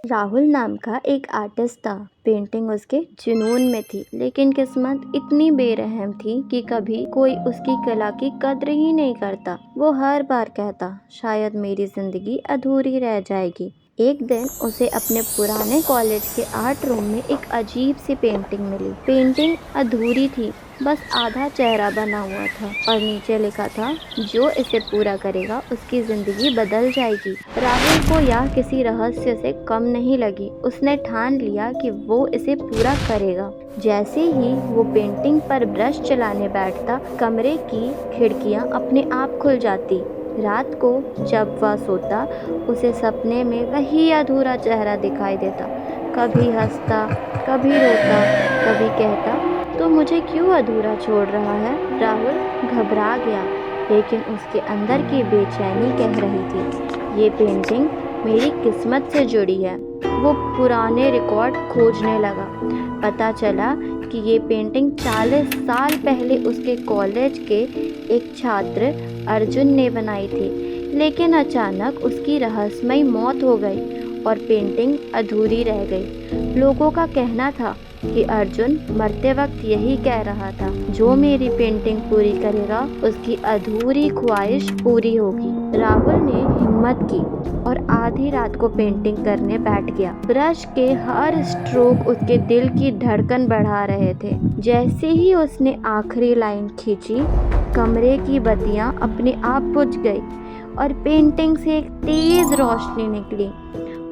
राहुल नाम का एक आर्टिस्ट था। पेंटिंग उसके जुनून में थी, लेकिन किस्मत इतनी बेरहम थी कि कभी कोई उसकी कला की कद्र ही नहीं करता। वो हर बार कहता, शायद मेरी जिंदगी अधूरी रह जाएगी। एक दिन उसे अपने पुराने कॉलेज के आर्ट रूम में एक अजीब सी पेंटिंग मिली। पेंटिंग अधूरी थी, बस आधा चेहरा बना हुआ था और नीचे लिखा था, जो इसे पूरा करेगा उसकी जिंदगी बदल जाएगी। राहुल को यह किसी रहस्य से कम नहीं लगी। उसने ठान लिया कि वो इसे पूरा करेगा। जैसे ही वो पेंटिंग पर ब्रश चलाने बैठता, कमरे की खिड़कियां अपने आप खुल जाती। रात को जब वह सोता, उसे सपने में वही अधूरा चेहरा दिखाई देता। कभी हंसता, कभी रोता, कभी कहता, तो मुझे क्यों अधूरा छोड़ रहा है। राहुल घबरा गया, लेकिन उसके अंदर की बेचैनी कह रही थी, ये पेंटिंग मेरी किस्मत से जुड़ी है। वो पुराने रिकॉर्ड खोजने लगा। पता चला कि ये पेंटिंग 40 साल पहले उसके कॉलेज के एक छात्र अर्जुन ने बनाई थी, लेकिन अचानक उसकी रहस्यमयी मौत हो गई और पेंटिंग अधूरी रह गई। लोगों का कहना था कि अर्जुन मरते वक्त यही कह रहा था, जो मेरी पेंटिंग पूरी करेगा उसकी अधूरी ख्वाहिश पूरी होगी। राहुल ने हिम्मत की और आधी रात को पेंटिंग करने बैठ गया। ब्रश के हर स्ट्रोक उसके दिल की धड़कन बढ़ा रहे थे। जैसे ही उसने आखिरी लाइन खींची, कमरे की बत्तियां अपने आप बुझ गई और पेंटिंग से एक तेज रोशनी निकली।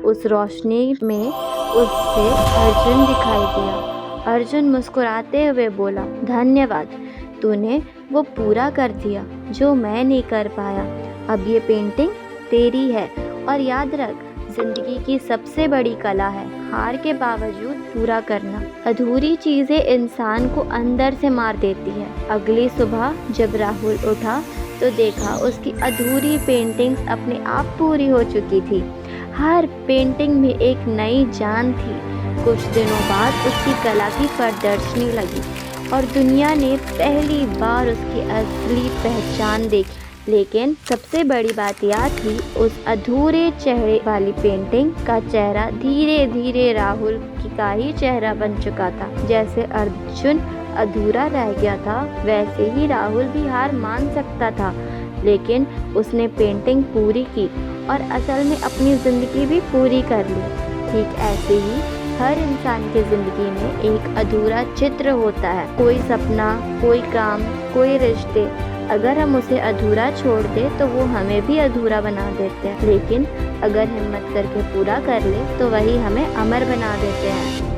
उस रोशनी में उससे अर्जुन दिखाई दिया। अर्जुन मुस्कुराते हुए बोला, धन्यवाद, तूने वो पूरा कर दिया जो मैं नहीं कर पाया। अब ये पेंटिंग तेरी है और याद रख, जिंदगी की सबसे बड़ी कला है हार के बावजूद पूरा करना। अधूरी चीजें इंसान को अंदर से मार देती है। अगली सुबह जब राहुल उठा तो देखा उसकी अधूरी पेंटिंग्स अपने आप पूरी हो चुकी थी। हर पेंटिंग में एक नई जान थी। कुछ दिनों बाद उसकी कला की प्रदर्शनी लगी और दुनिया ने पहली बार उसकी असली पहचान देखी। लेकिन सबसे बड़ी बात यह थी, उस अधूरे चेहरे वाली पेंटिंग का चेहरा धीरे धीरे राहुल का ही चेहरा बन चुका था। जैसे अर्जुन अधूरा रह गया था, वैसे ही राहुल भी हार मान सकता था, लेकिन उसने पेंटिंग पूरी की और असल में अपनी ज़िंदगी भी पूरी कर ली। ठीक ऐसे ही हर इंसान की ज़िंदगी में एक अधूरा चित्र होता है। कोई सपना, कोई काम, कोई रिश्ते। अगर हम उसे अधूरा छोड़ दें तो वो हमें भी अधूरा बना देते हैं, लेकिन अगर हिम्मत करके पूरा कर ले तो वही हमें अमर बना देते हैं।